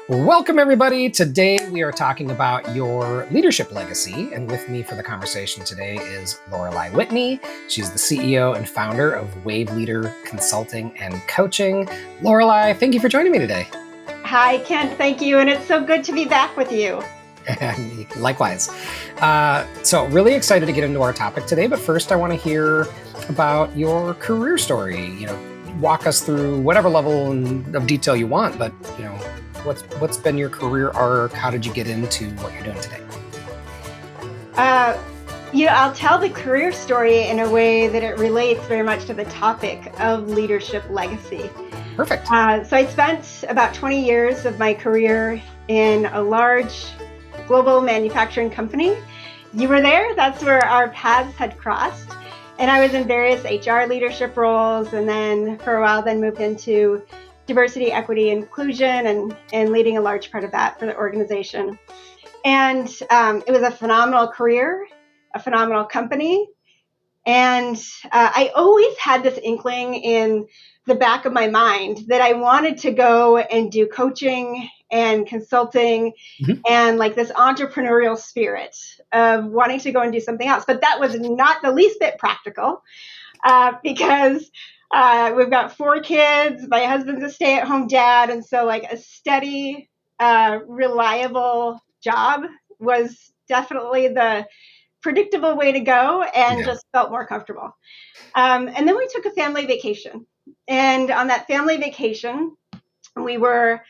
Welcome, everybody. Today we are talking about your leadership legacy. And with me for the conversation today is Lorelei Whitney. She's the CEO and founder of Wave Leader Consulting and Coaching. Lorelei, thank you for joining me today. Hi, Kent. Thank you. And it's so good to be back with you. Likewise. So really excited to get into our topic today. But first, I want to hear about your career story. Walk us through whatever level of detail you want, but what's been your career arc? How did you get into what you're doing today? I'll tell the career story in a way that it relates very much to the topic of leadership legacy. Perfect. So I spent about 20 years of my career in a large global manufacturing company. You were there. That's where our paths had crossed. And I was in various HR leadership roles, and then for a while moved into diversity, equity, inclusion, and leading a large part of that for the organization. And it was a phenomenal career, a phenomenal company. And I always had this inkling in the back of my mind that I wanted to go and do coaching and consulting and like this entrepreneurial spirit of wanting to go and do something else. But that was not the least bit practical because we've got 4 kids. My husband's a stay-at-home dad. And so like a steady, reliable job was definitely the predictable way to go and just felt more comfortable. And then we took a family vacation. And on that family vacation, we were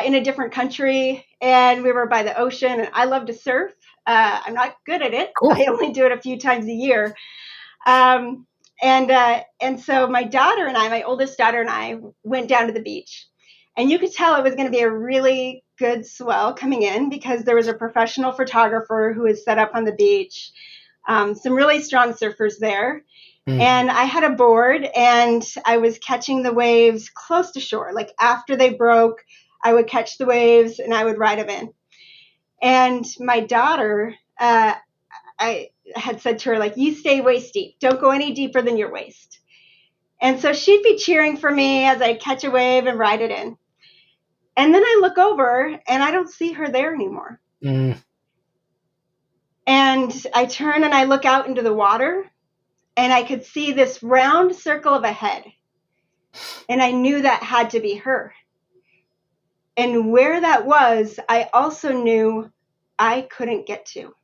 in a different country and we were by the ocean, and I love to surf. I'm not good at it. Cool. I only do it a few times a year. And so my daughter and I, my oldest daughter and I, went down to the beach. And you could tell it was going to be a really good swell coming in because there was a professional photographer who was set up on the beach, some really strong surfers there. And I had a board and I was catching the waves close to shore. Like after they broke, I would catch the waves and I would ride them in. And my daughter, I had said to her, like, you stay waist deep. Don't go any deeper than your waist. And so she'd be cheering for me as I'd catch a wave and ride it in. And then I look over and I don't see her there anymore. And I turn and I look out into the water and I could see this round circle of a head. And I knew that had to be her. And where that was, I also knew I couldn't get to.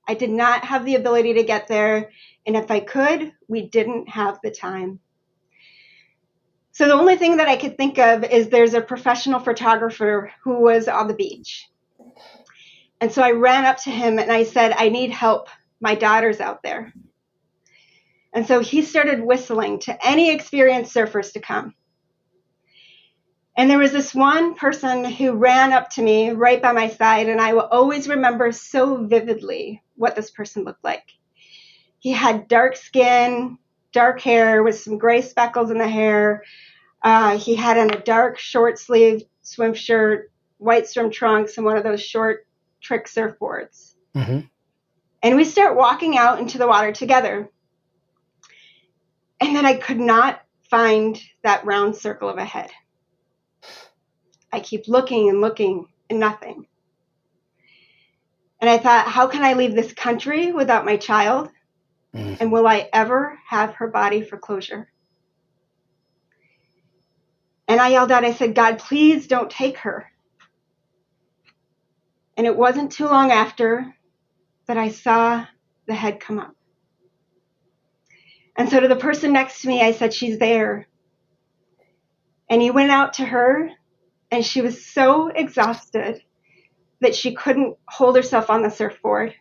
I did not have the ability to get there. And if I could, we didn't have the time. So the only thing that I could think of is there's a professional photographer who was on the beach. And so I ran up to him and I said, I need help. My daughter's out there. And so he started whistling to any experienced surfers to come. And there was this one person who ran up to me right by my side, and I will always remember so vividly what this person looked like. He had dark skin, dark hair with some gray speckles in the hair. He had on a dark short sleeve swim shirt, white swim trunks, and one of those short trick surfboards. And we start walking out into the water together. And then I could not find that round circle of a head. I keep looking and looking and nothing. And I thought, how can I leave this country without my child? And will I ever have her body for closure? And I yelled out, I said, God, please don't take her. And it wasn't too long after that I saw the head come up. And so to the person next to me, I said, she's there. And he went out to her, and she was so exhausted that she couldn't hold herself on the surfboard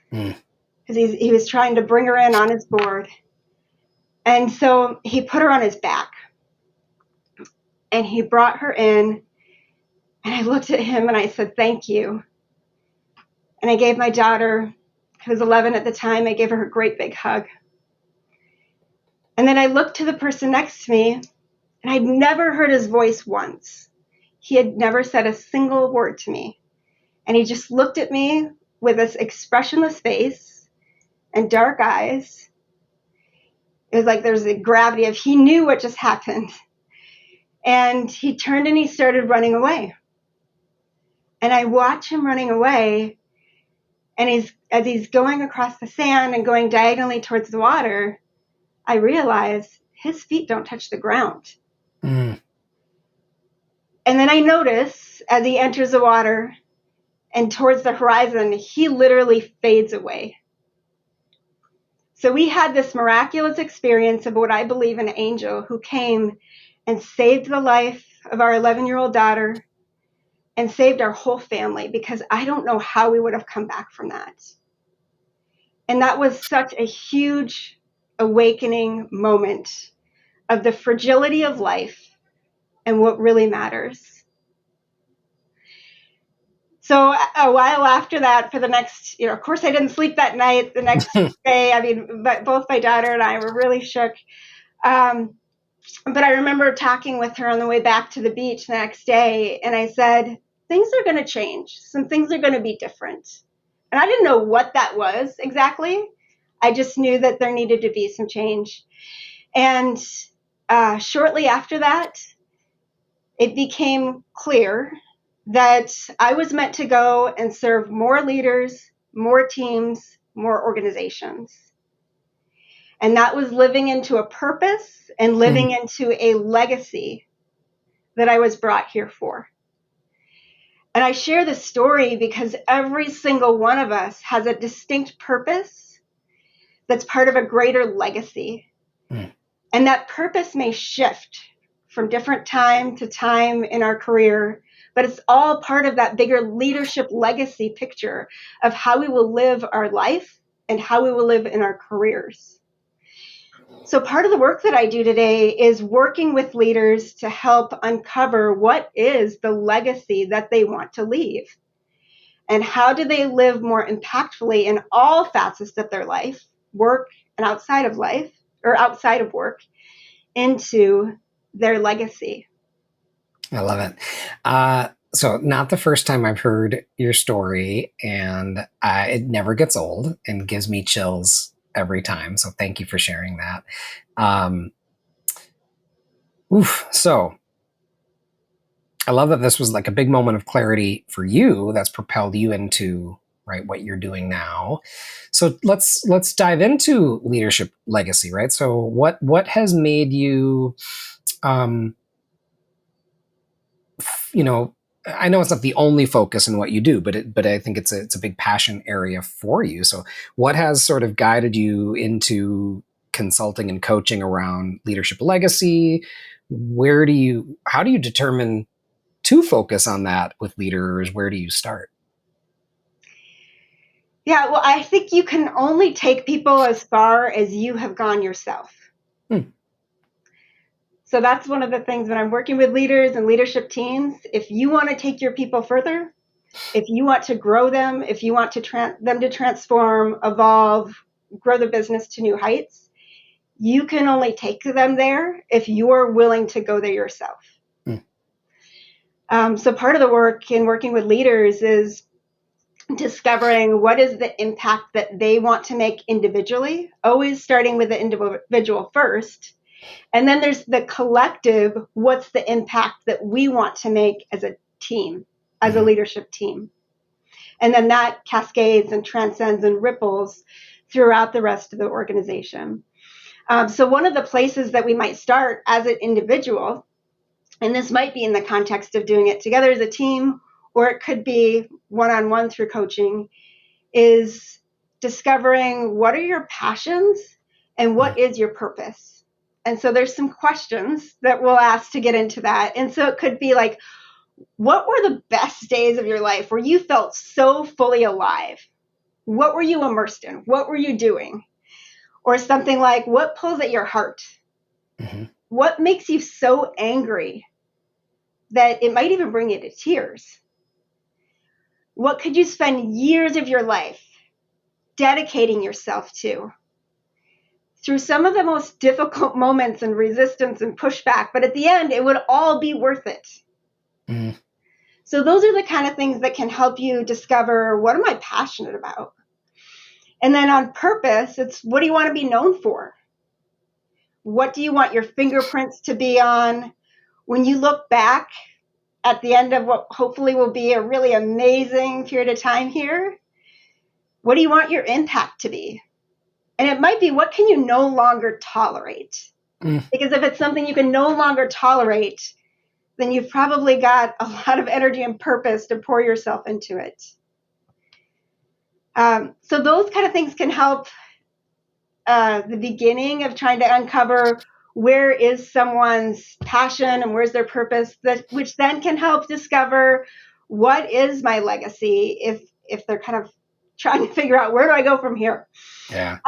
because he was trying to bring her in on his board. And so he put her on his back, and he brought her in, and I looked at him, and I said, thank you. And I gave my daughter, who was 11 at the time, I gave her a great big hug. And then I looked to the person next to me, and I'd never heard his voice once. He had never said a single word to me. And he just looked at me with this expressionless face and dark eyes. It was like there was a gravity of he knew what just happened. And he turned and he started running away. And I watch him running away, and as he's going across the sand and going diagonally towards the water, I realize his feet don't touch the ground. Mm. And then I notice as he enters the water and towards the horizon, he literally fades away. So we had this miraculous experience of what I believe an angel who came and saved the life of our 11-year-old daughter and saved our whole family, because I don't know how we would have come back from that. And that was such a huge awakening moment of the fragility of life and what really matters. So a while after that, for the next, of course I didn't sleep that night. The next day, but both my daughter and I were really shook. But I remember talking with her on the way back to the beach the next day, and I said, things are going to change. Some things are going to be different. And I didn't know what that was exactly. I just knew that there needed to be some change. And shortly after that, it became clear that I was meant to go and serve more leaders, more teams, more organizations. And that was living into a purpose and living into a legacy that I was brought here for. And I share this story because every single one of us has a distinct purpose that's part of a greater legacy. And that purpose may shift from different time to time in our career, but it's all part of that bigger leadership legacy picture of how we will live our life and how we will live in our careers. So part of the work that I do today is working with leaders to help uncover what is the legacy that they want to leave, and how do they live more impactfully in all facets of their life, work and outside of life, or outside of work, into their legacy. I love it. So not the first time I've heard your story, and it never gets old and gives me chills every time. So thank you for sharing that. So I love that this was like a big moment of clarity for you that's propelled you into what you're doing now. So let's dive into leadership legacy, right? So what has made you I know it's not the only focus in what you do, but I think it's a big passion area for you. So what has sort of guided you into consulting and coaching around leadership legacy? How do you determine to focus on that with leaders? Where do you start? Yeah, well, I think you can only take people as far as you have gone yourself. So that's one of the things when I'm working with leaders and leadership teams. If you want to take your people further, if you want to grow them, if you want to them to transform, evolve, grow the business to new heights, you can only take them there if you're willing to go there yourself. So part of the work in working with leaders is discovering what is the impact that they want to make individually, always starting with the individual first. And then there's the collective, what's the impact that we want to make as a team, as a leadership team. And then that cascades and transcends and ripples throughout the rest of the organization. So one of the places that we might start as an individual, and this might be in the context of doing it together as a team, or it could be one-on-one through coaching, is discovering what are your passions and what is your purpose. And so there's some questions that we'll ask to get into that. And so it could be like, what were the best days of your life where you felt so fully alive? What were you immersed in? What were you doing? Or something like, what pulls at your heart? What makes you so angry that it might even bring you to tears? What could you spend years of your life dedicating yourself to? Through some of the most difficult moments and resistance and pushback, but at the end, it would all be worth it. So those are the kind of things that can help you discover, what am I passionate about? And then on purpose, it's, what do you want to be known for? What do you want your fingerprints to be on? When you look back at the end of what hopefully will be a really amazing period of time here, what do you want your impact to be? And it might be, what can you no longer tolerate? Because if it's something you can no longer tolerate, then you've probably got a lot of energy and purpose to pour yourself into it. So those kind of things can help the beginning of trying to uncover where is someone's passion and where's their purpose, which then can help discover what is my legacy if they're kind of trying to figure out, where do I go from here? Yeah.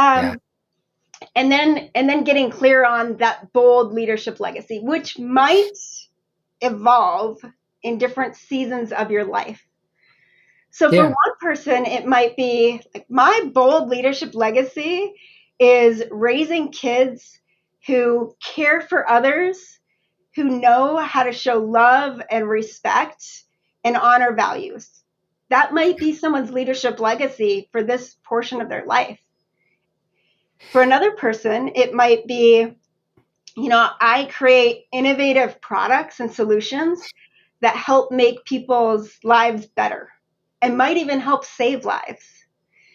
And then getting clear on that bold leadership legacy, which might evolve in different seasons of your life. So for one person, it might be like, my bold leadership legacy is raising kids who care for others, who know how to show love and respect and honor values. That might be someone's leadership legacy for this portion of their life. For another person, it might be, I create innovative products and solutions that help make people's lives better and might even help save lives.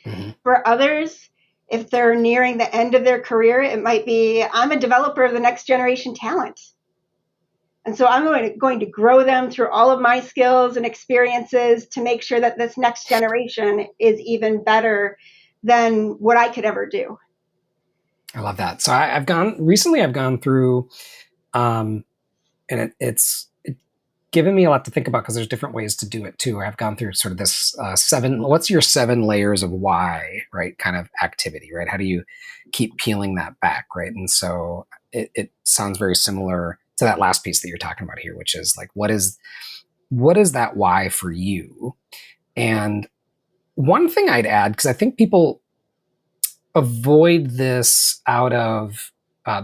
Mm-hmm. For others, if they're nearing the end of their career, it might be, I'm a developer of the next generation talent. And so I'm going to grow them through all of my skills and experiences to make sure that this next generation is even better than what I could ever do. I love that. So I've gone through, and it's given me a lot to think about, because there's different ways to do it too. I've gone through sort of this what's your 7 layers of why, right? Kind of activity, right? How do you keep peeling that back, right? And so it sounds very similar to that last piece that you're talking about here, which is like, what is that why for you? And one thing I'd add, because I think people avoid this out of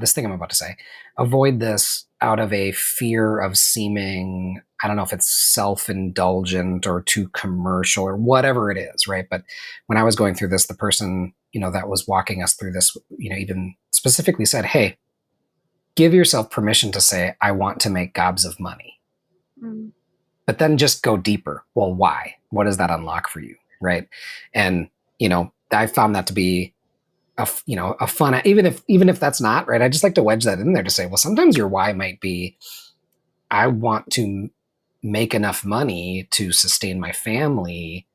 this thing I'm about to say, avoid this out of a fear of seeming, I don't know if it's self-indulgent or too commercial or whatever it is, right? But when I was going through this, the person, that was walking us through this, even specifically said, hey, give yourself permission to say, I want to make gobs of money. Mm. But then just go deeper. Well, why? What does that unlock for you, right? And, I found that to be a fun, even if that's not right. I just like to wedge that in there to say, well, sometimes your why might be, I want to make enough money to sustain my family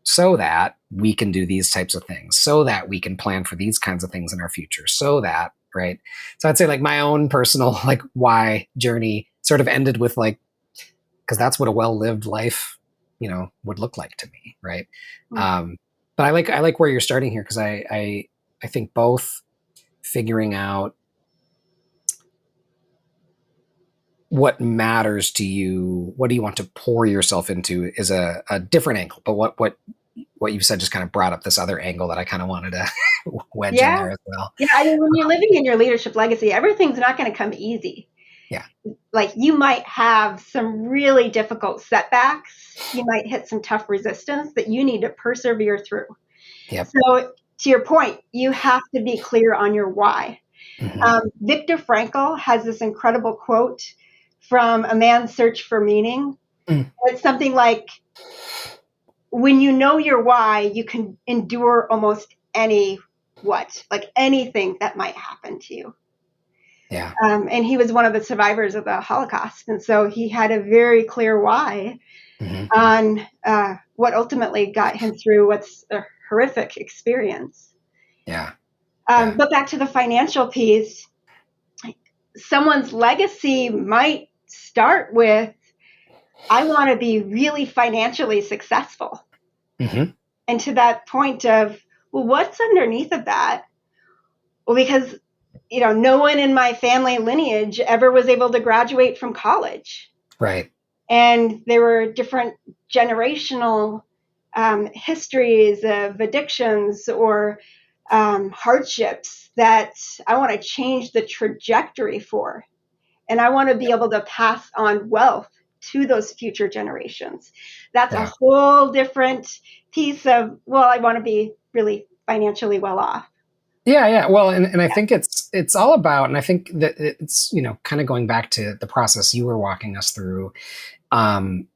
so that we can do these types of things, so that we can plan for these kinds of things in our future, so that, right? So I'd say like my own personal like why journey sort of ended with like, because that's what a well-lived life, would look like to me, right? Mm-hmm. But I like where you're starting here, because I think both figuring out what matters to you, what do you want to pour yourself into, is a different angle. But what you've said just kind of brought up this other angle that I kind of wanted to wedge in there as well. Yeah, I mean, when you're living in your leadership legacy, everything's not going to come easy. Yeah. Like, you might have some really difficult setbacks. You might hit some tough resistance that you need to persevere through. Yep. So to your point, you have to be clear on your why. Mm-hmm. Viktor Frankl has this incredible quote from A Man's Search for Meaning. Mm. It's something like, when you know your why, you can endure almost anything that might happen to you. Yeah. And he was one of the survivors of the Holocaust. And so he had a very clear why mm-hmm. on what ultimately got him through what's a horrific experience. Yeah. But back to the financial piece, someone's legacy might start with, I want to be really financially successful. Mm-hmm. And to that point of, well, what's underneath of that? Well, because, no one in my family lineage ever was able to graduate from college. Right. And there were different generational histories of addictions or hardships that I want to change the trajectory for. And I want to be able to pass on wealth to those future generations. That's a whole different piece of, well, I want to be really financially well off. Yeah. Well, and I think it's all about, and I think that it's, kind of going back to the process you were walking us through, um,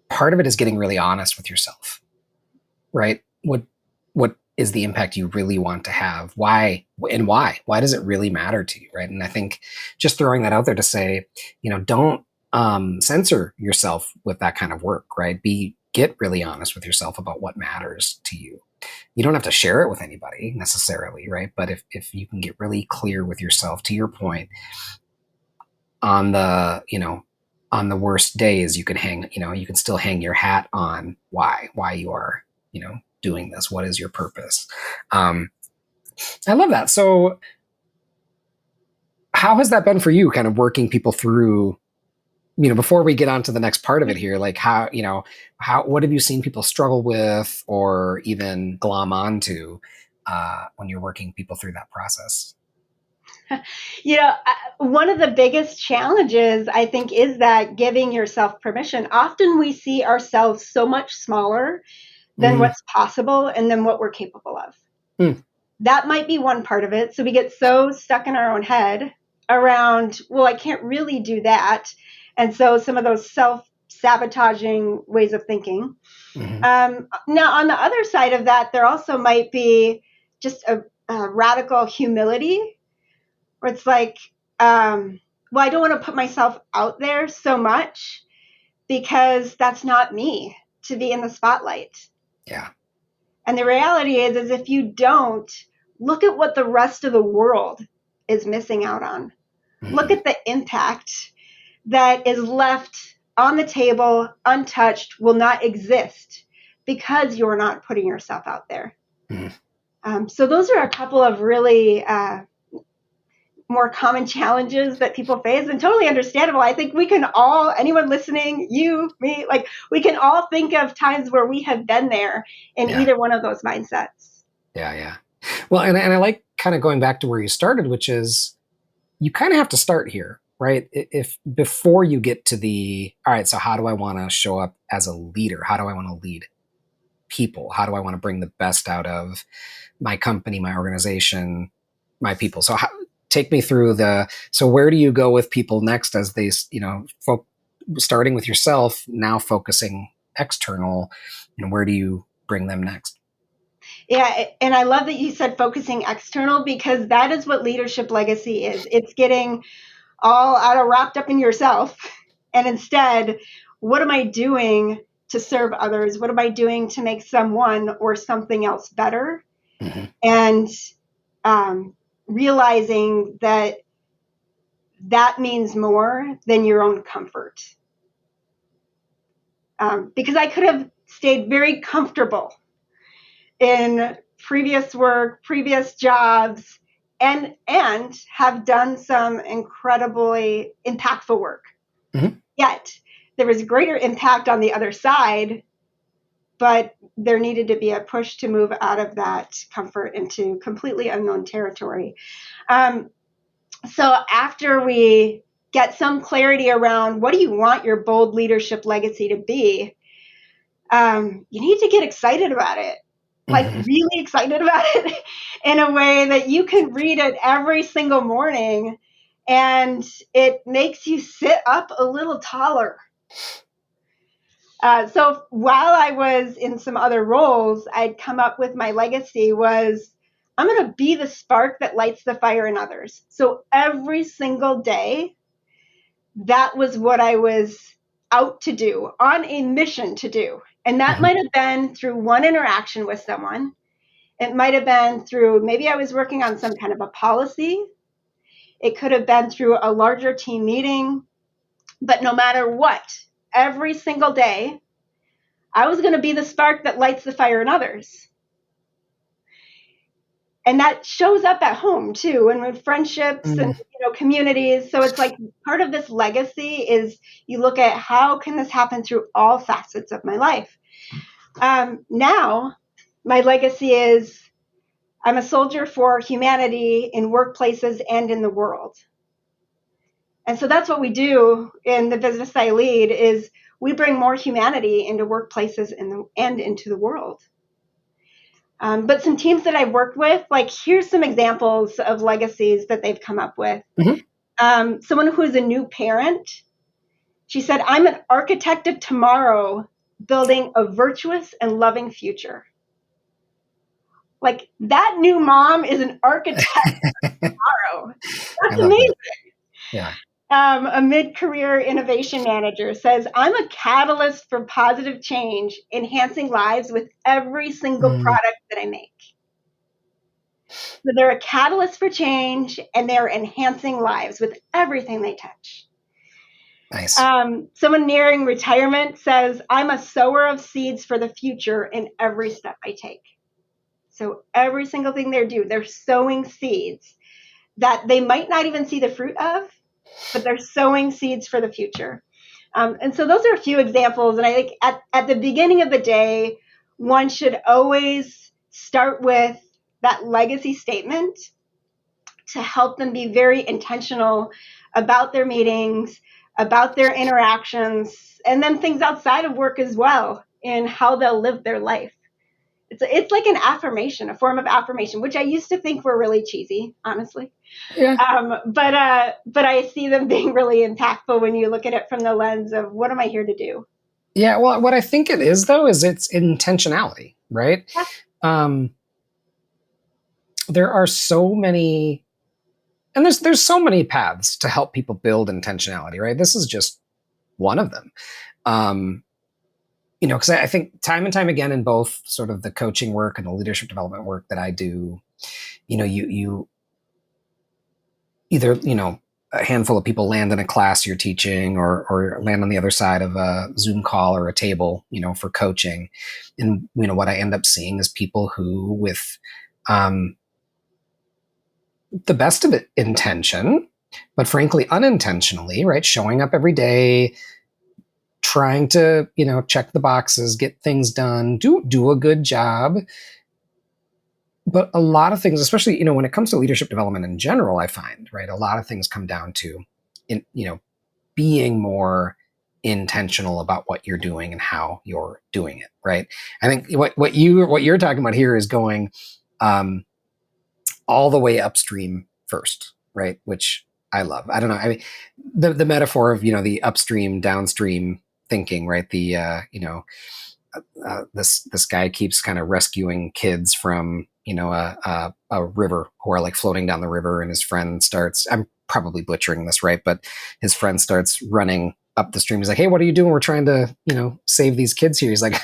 part of it is getting really honest with yourself, right? What is the impact you really want to have? Why and why? Why does it really matter to you, right? And I think just throwing that out there to say, don't censor yourself with that kind of work, right? Get really honest with yourself about what matters to you. You don't have to share it with anybody necessarily, right? But if you can get really clear with yourself, to your point, on the worst days, you can still hang your hat on why you are, doing this. What is your purpose? I love that. So how has that been for you, kind of working people through, before we get on to the next part of it here, like what have you seen people struggle with or even glom onto when you're working people through that process? One of the biggest challenges, I think, is that giving yourself permission. Often we see ourselves so much smaller than what's possible and than what we're capable of. That might be one part of it. So we get so stuck in our own head around, well, I can't really do that. And so some of those self-sabotaging ways of thinking. Now, on the other side of that, there also might be just a radical humility, where it's like, well, I don't want to put myself out there so much because that's not me to be in the spotlight. Yeah. And the reality is if you don't, look at what the rest of the world is missing out on. Look at the impact that is left on the table, untouched, will not exist because you're not putting yourself out there. So those are a couple of really more common challenges that people face, and totally understandable. I think we can all, anyone listening, you, me, like we can all think of times where we have been there in either one of those mindsets. Yeah. Well, and I like kind of going back to where you started, which is you kind of have to start here, right? If before you get to all right, so how do I want to show up as a leader? How do I want to lead people? How do I want to bring the best out of my company, my organization, my people? So take me through so where do you go with people next as they, starting with yourself, now focusing external, where do you bring them next? Yeah, and I love that you said focusing external, because that is what leadership legacy is. It's getting all wrapped up in yourself, and instead, what am I doing to serve others? What am I doing to make someone or something else better? And realizing that means more than your own comfort. Because I could have stayed very comfortable in previous work, previous jobs, and have done some incredibly impactful work. Yet there was greater impact on the other side, but there needed to be a push to move out of that comfort into completely unknown territory. So after we get some clarity around what do you want your bold leadership legacy to be, you need to get excited about it. Like really excited about it in a way that you can read it every single morning and it makes you sit up a little taller. So while I was in some other roles, I'd come up with my legacy was, I'm going to be the spark that lights the fire in others. So every single day, that was what I was out to do, on a mission to do. And that might have been through one interaction with someone. It might have been through, maybe I was working on some kind of a policy. It could have been through a larger team meeting. But no matter what, every single day, I was going to be the spark that lights the fire in others. And that shows up at home too, and with friendships and communities. So it's like part of this legacy is you look at how can this happen through all facets of my life. Now, my legacy is I'm a soldier for humanity in workplaces and in the world. And so that's what we do in the business I lead is we bring more humanity into workplaces and into the world. But some teams that I've worked with, like here's some examples of legacies that they've come up with. Someone who is a new parent She said, I'm an architect of tomorrow, building a virtuous and loving future. Like, that new mom is an architect of tomorrow. That's amazing. That. Yeah. A mid-career innovation manager says, I'm a catalyst for positive change, enhancing lives with every single product that I make. So they're a catalyst for change, and they're enhancing lives with everything they touch. Nice. Someone nearing retirement says, I'm a sower of seeds for the future in every step I take. So every single thing they do, they're sowing seeds that they might not even see the fruit of, but they're sowing seeds for the future. And so those are a few examples. And I think at the beginning of the day, one should always start with that legacy statement to help them be very intentional about their meetings, about their interactions, and then things outside of work as well, in how they'll live their life. It's like an affirmation, a form of affirmation, which I used to think were really cheesy, honestly. Yeah. But I see them being really impactful when you look at it from the lens of, what am I here to do? Yeah. Well, what I think it is, though, is it's intentionality, right? Yeah. There are so many, and there's so many paths to help people build intentionality, right? This is just one of them. Because I think time and time again in both sort of the coaching work and the leadership development work that I do, you either, a handful of people land in a class you're teaching or land on the other side of a Zoom call or a table, for coaching. And, what I end up seeing is people who, with the best of it intention, but frankly, unintentionally, right, showing up every day, trying to, check the boxes, get things done, do a good job. But a lot of things, especially, when it comes to leadership development in general, I find, right, a lot of things come down to, being more intentional about what you're doing and how you're doing it, right? I think what you're talking about here is going all the way upstream first, right? Which I love. I don't know. I mean, the metaphor of, the upstream, downstream thinking, right? The, this guy keeps kind of rescuing kids from, a river who are like floating down the river, and his friend starts, I'm probably butchering this, right? But his friend starts running up the stream. He's like, hey, what are you doing? We're trying to, save these kids here. He's like,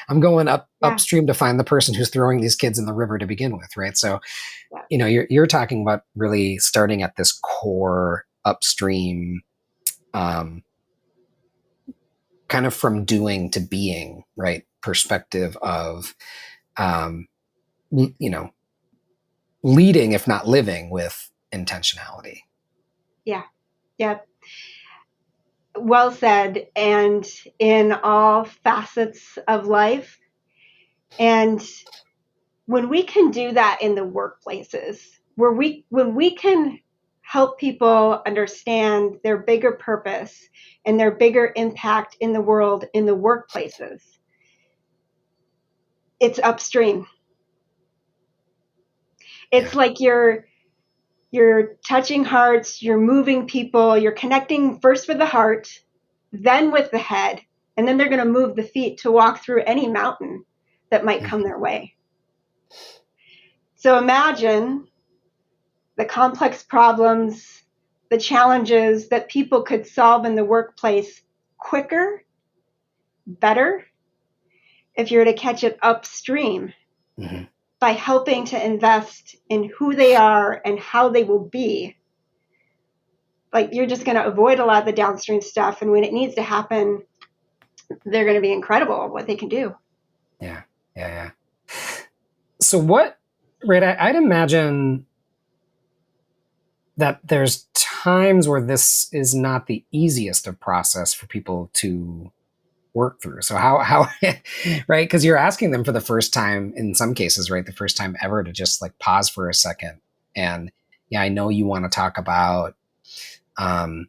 I'm going upstream to find the person who's throwing these kids in the river to begin with. Right. So, you're talking about really starting at this core upstream, kind of from doing to being, right, perspective of, leading, if not living, with intentionality. Yeah. Yep. Well said. And in all facets of life. And when we can do that in the workplaces, when we can help people understand their bigger purpose and their bigger impact in the world, in the workplaces, it's upstream. It's like you're touching hearts, you're moving people, you're connecting first with the heart, then with the head, and then they're going to move the feet to walk through any mountain that might come their way. So imagine the complex problems, the challenges that people could solve in the workplace quicker, better, if you're to catch it upstream. Mm-hmm. By helping to invest in who they are and how they will be. Like, you're just going to avoid a lot of the downstream stuff. And when it needs to happen, they're going to be incredible at what they can do. Yeah. So right, I'd imagine that there's times where this is not the easiest of process for people to work through. So how right? Because you're asking them for the first time, in some cases, right, the first time ever, to just like pause for a second. And I know you want to talk about how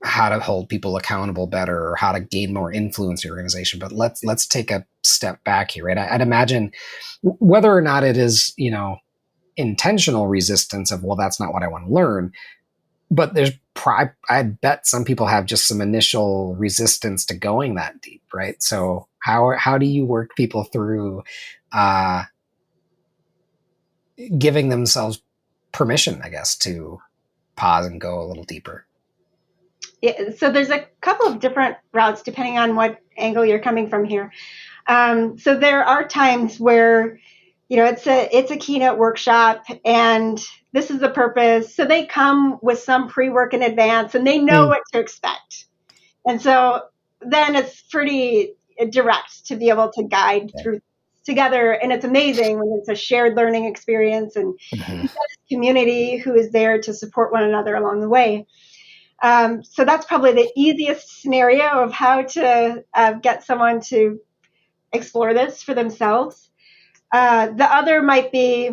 to hold people accountable better, or how to gain more influence in your organization. But let's take a step back here, right? I'd imagine whether or not it is, intentional resistance of, well, that's not what I want to learn. But there's I bet some people have just some initial resistance to going that deep, right? So how do you work people through uh, giving themselves permission, I guess, to pause and go a little deeper? Yeah, so there's a couple of different routes depending on what angle you're coming from here. So there are times where, it's a keynote workshop and this is the purpose. So they come with some pre-work in advance and they know what to expect. And so then it's pretty direct to be able to guide through together. And it's amazing when it's a shared learning experience and Mm-hmm. community who is there to support one another along the way. So that's probably the easiest scenario of how to get someone to explore this for themselves. The other might be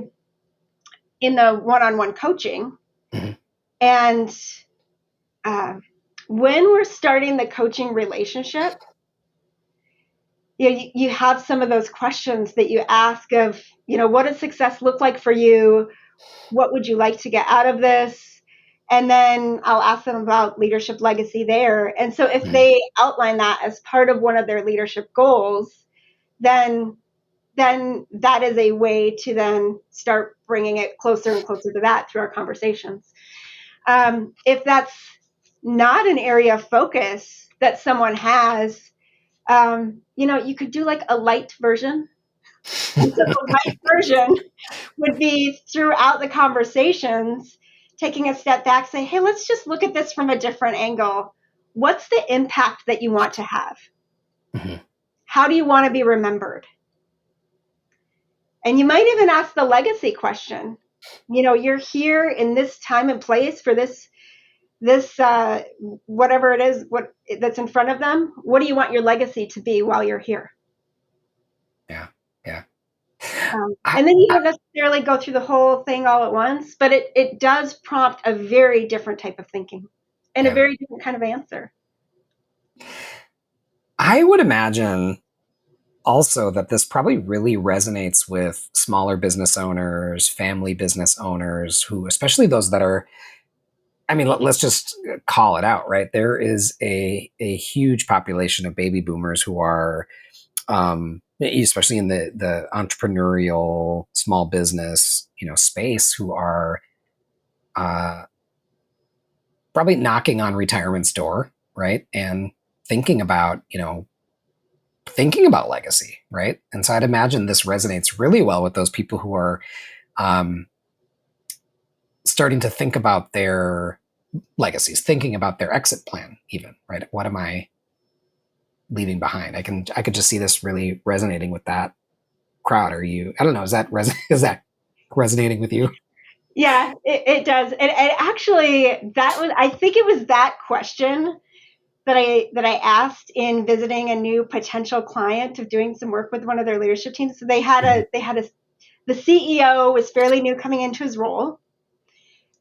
in the one-on-one coaching. Mm-hmm. And when we're starting the coaching relationship, you have some of those questions that you ask of, what does success look like for you? What would you like to get out of this? And then I'll ask them about leadership legacy there. And so if they outline that as part of one of their leadership goals, then that is a way to then start bringing it closer and closer to that through our conversations. If that's not an area of focus that someone has, you could do like a light version. And so the light version would be throughout the conversations, taking a step back, say, hey, let's just look at this from a different angle. What's the impact that you want to have? Mm-hmm. How do you want to be remembered? And you might even ask the legacy question. You're here in this time and place for this whatever it is, that's in front of them. What do you want your legacy to be while you're here? Yeah. And then you don't necessarily go through the whole thing all at once, but it does prompt a very different type of thinking and a very different kind of answer. I would imagine also that this probably really resonates with smaller business owners, family business owners, who, especially those that are, I mean, let's just call it out, right? There is a huge population of baby boomers who are, especially in the entrepreneurial small business, space, who are probably knocking on retirement's door, right? And thinking about, legacy, right? And so I'd imagine this resonates really well with those people who are starting to think about their legacies, thinking about their exit plan, even, right? What am I leaving behind? I could just see this really resonating with that crowd. I don't know, is that resonating with you? Yeah, it does. And actually, I think it was that question that I asked in visiting a new potential client of doing some work with one of their leadership teams. So the CEO was fairly new coming into his role.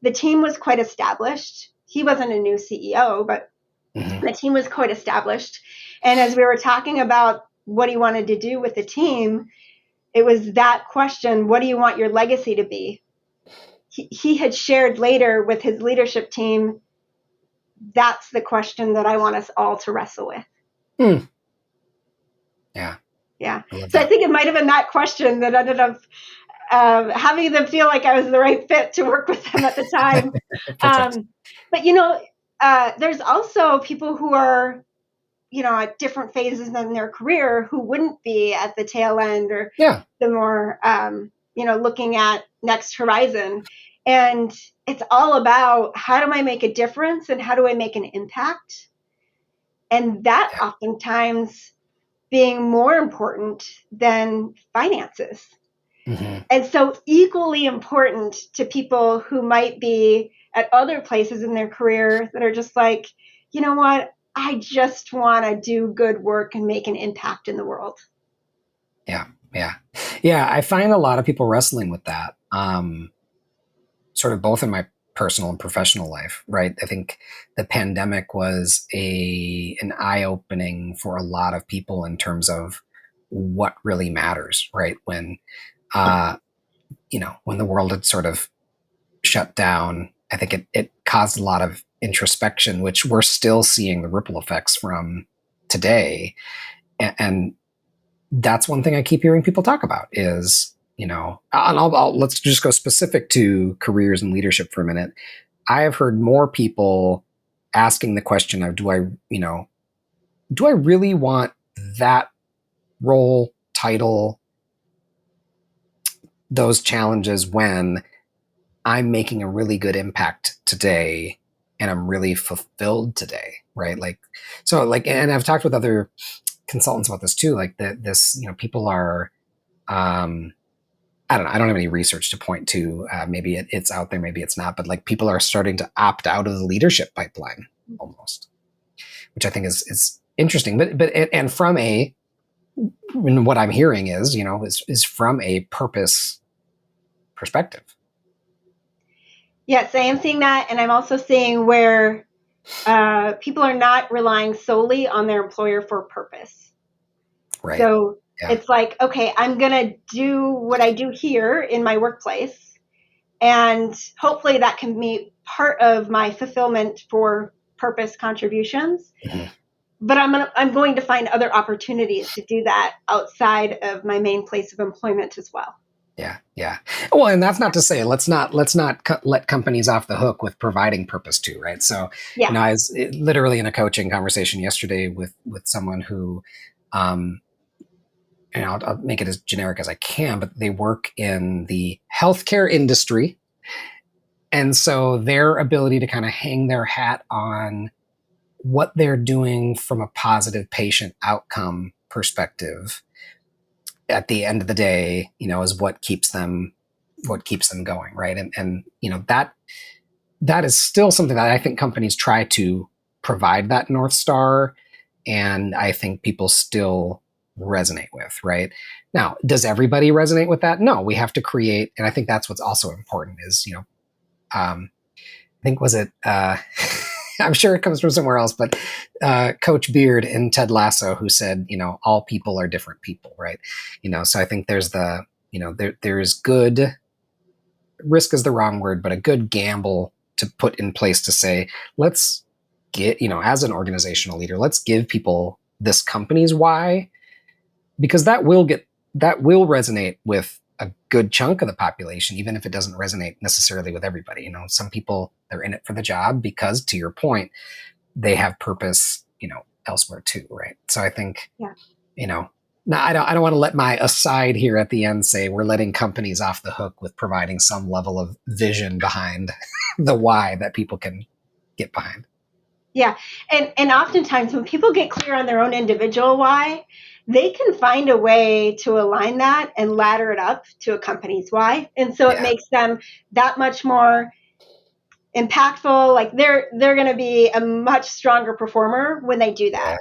The team was quite established. He wasn't a new CEO, but the team was quite established. And as we were talking about what he wanted to do with the team, it was that question, what do you want your legacy to be? He had shared later with his leadership team, that's the question that I want us all to wrestle with. Yeah. So I think it might have been that question that ended up having them feel like I was the right fit to work with them at the time. But there's also people who are, at different phases in their career who wouldn't be at the tail end or the more, looking at next horizon. And it's all about how do I make a difference and how do I make an impact? And that oftentimes being more important than finances. And so equally important to people who might be at other places in their career that are just like, you know what, I just want to do good work and make an impact in the world. Yeah. I find a lot of people wrestling with that, sort of both in my personal and professional life, right? I think the pandemic was an eye-opening for a lot of people in terms of what really matters, right? When when the world had sort of shut down, I think it caused a lot of introspection, which we're still seeing the ripple effects from today. And that's one thing I keep hearing people talk about is, and let's just go specific to careers and leadership for a minute. I have heard more people asking the question of, do I really want that role, title, those challenges when I'm making a really good impact today and I'm really fulfilled today, right? And I've talked with other consultants about this too, like people are, I don't know, I don't have any research to point to, maybe it's out there, maybe it's not, but like people are starting to opt out of the leadership pipeline almost, which I think is interesting, and from what I'm hearing is from a purpose perspective. Yes, I am seeing that. And I'm also seeing where people are not relying solely on their employer for purpose. Right. So it's like, okay, I'm going to do what I do here in my workplace. And hopefully that can be part of my fulfillment for purpose contributions. Mm-hmm. But I'm going to find other opportunities to do that outside of my main place of employment as well. Yeah. Well, and that's not to say let's not let companies off the hook with providing purpose too, right? So, I was literally in a coaching conversation yesterday with someone who, and I'll make it as generic as I can, but they work in the healthcare industry, and so their ability to kind of hang their hat on what they're doing from a positive patient outcome perspective at the end of the day, is what keeps them going, right? And that is still something that I think companies try to provide that North Star, and I think people still resonate with, right? Now, does everybody resonate with that? No, we have to create, and I think that's what's also important is, I think was it I'm sure it comes from somewhere else, but Coach Beard and Ted Lasso, who said, all people are different people, right? So I think there's there's good, risk is the wrong word, but a good gamble to put in place to say, let's get, as an organizational leader, let's give people this company's why, because that will resonate with a good chunk of the population, even if it doesn't resonate necessarily with everybody. Some people, they're in it for the job because, to your point, they have purpose, elsewhere too, right? So I think, now I don't want to let my aside here at the end say we're letting companies off the hook with providing some level of vision behind the why that people can get behind. Yeah. And oftentimes when people get clear on their own individual why, they can find a way to align that and ladder it up to a company's why. And so it makes them that much more impactful. Like they're going to be a much stronger performer when they do that.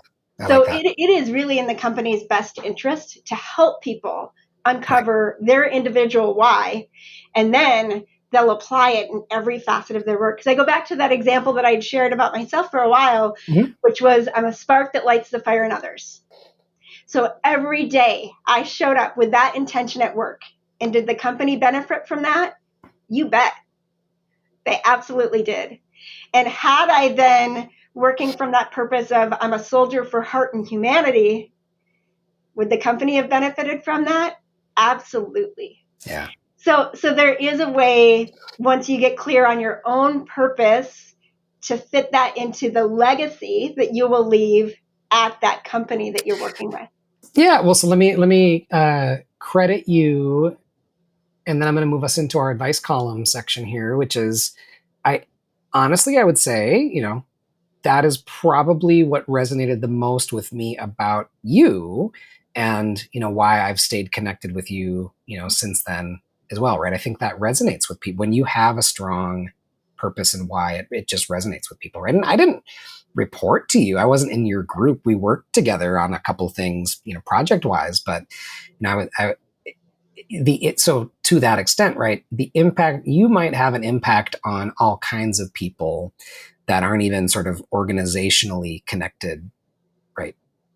So like that. It is really in the company's best interest to help people uncover their individual why, and then they'll apply it in every facet of their work. Because I go back to that example that I'd shared about myself for a while, which was I'm a spark that lights the fire in others. So every day I showed up with that intention at work. And did the company benefit from that? You bet. They absolutely did. And had I then working from that purpose of I'm a soldier for heart and humanity, would the company have benefited from that? Absolutely. Yeah. So there is a way, once you get clear on your own purpose, to fit that into the legacy that you will leave at that company that you're working with. Yeah. Well, so let me credit you, and then I'm going to move us into our advice column section here, which is, I would say, that is probably what resonated the most with me about you, and why I've stayed connected with you, since then as well, right? I think that resonates with people when you have a strong purpose and why. It just resonates with people, right? And I didn't report to you. I wasn't in your group. We worked together on a couple things, project wise, but so to that extent, right? The impact, you might have an impact on all kinds of people that aren't even sort of organizationally connected, right,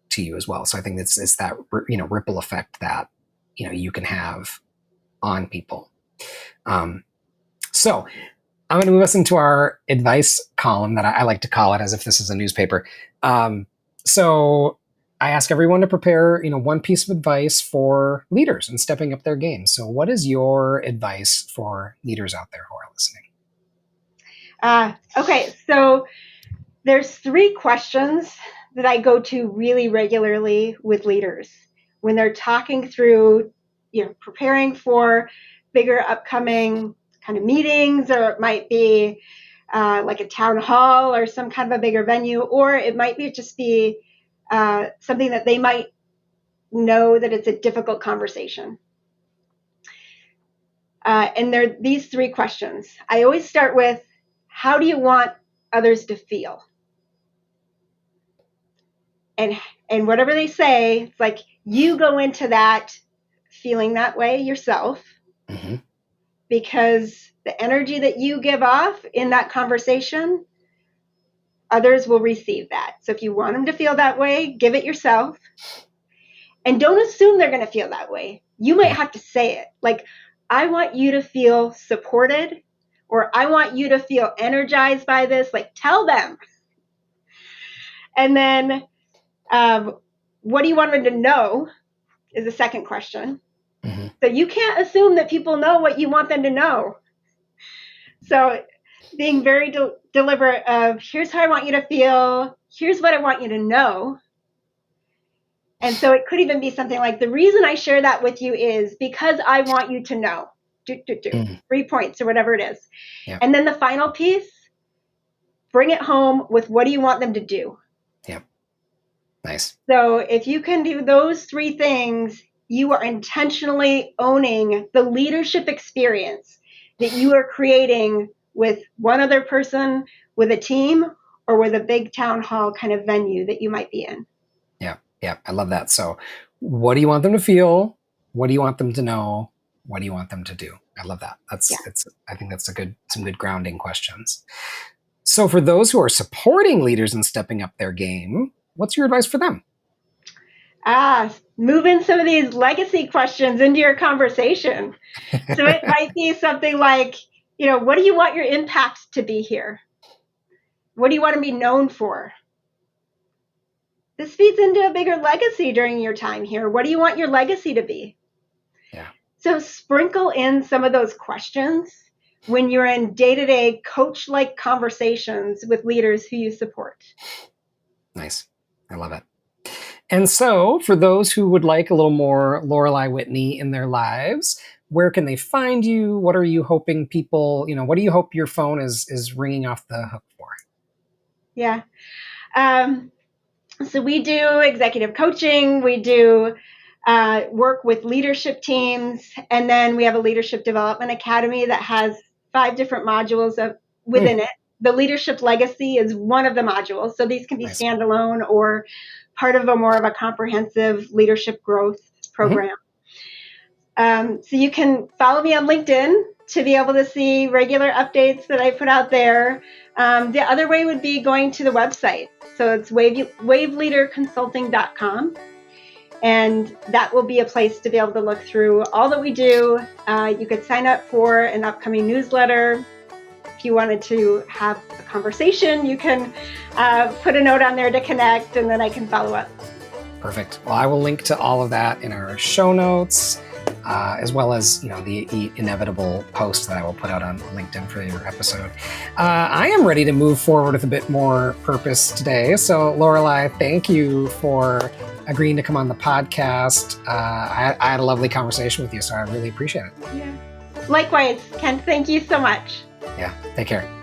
to you as well. So I think it's that, ripple effect that, you can have on people. So I'm going to move us into our advice column that I like to call it as if this is a newspaper. So I ask everyone to prepare, one piece of advice for leaders and stepping up their game. So what is your advice for leaders out there who are listening? Okay, so there's 3 questions that I go to really regularly with leaders when they're talking through, preparing for bigger upcoming kind of meetings, or it might be like a town hall or some kind of a bigger venue, or it might just be something that they might know that it's a difficult conversation. And there are these 3 questions. I always start with, how do you want others to feel? And whatever they say, it's like you go into that feeling that way yourself, Mm-hmm. because the energy that you give off in that conversation, others will receive that. So if you want them to feel that way, give it yourself. And don't assume they're going to feel that way. You might have to say it. Like, I want you to feel supported, or I want you to feel energized by this. Like, tell them. And then, what do you want them to know is the second question. Mm-hmm. So you can't assume that people know what you want them to know. So being very deliberate of, here's how I want you to feel, here's what I want you to know. And so it could even be something like, the reason I share that with you is because I want you to know. 3 points or whatever it is. Yeah. And then the final piece, bring it home with, what do you want them to do? Yeah. Nice. So if you can do those 3 things, you are intentionally owning the leadership experience that you are creating with one other person, with a team, or with a big town hall kind of venue that you might be in. Yeah, I love that. So what do you want them to feel? What do you want them to know? What do you want them to do? I love that. I think that's some good grounding questions. So for those who are supporting leaders in stepping up their game, what's your advice for them? Move in some of these legacy questions into your conversation. So it might be something like, what do you want your impact to be here? What do you want to be known for? This feeds into a bigger legacy during your time here. What do you want your legacy to be? Yeah. So sprinkle in some of those questions when you're in day-to-day coach-like conversations with leaders who you support. Nice. I love it. And so for those who would like a little more Lorelei Whitney in their lives, where can they find you? What are you hoping people, what do you hope your phone is ringing off the hook for? Yeah. So we do executive coaching. We do work with leadership teams. And then we have a leadership development academy that has 5 different modules within it. The leadership legacy is one of the modules. So these can be standalone or part of more of a comprehensive leadership growth program. So you can follow me on LinkedIn to be able to see regular updates that I put out there. The other way would be going to the website. So it's waveleaderconsulting.com. And that will be a place to be able to look through all that we do. You could sign up for an upcoming newsletter. If you wanted to have a conversation, you can put a note on there to connect, and then I can follow up. Perfect. Well, I will link to all of that in our show notes, as well as the inevitable post that I will put out on LinkedIn for your episode. I am ready to move forward with a bit more purpose today. So, Lorelei, thank you for agreeing to come on the podcast. I had a lovely conversation with you, so I really appreciate it. Yeah. Likewise, Ken. Thank you so much. Yeah. Take care.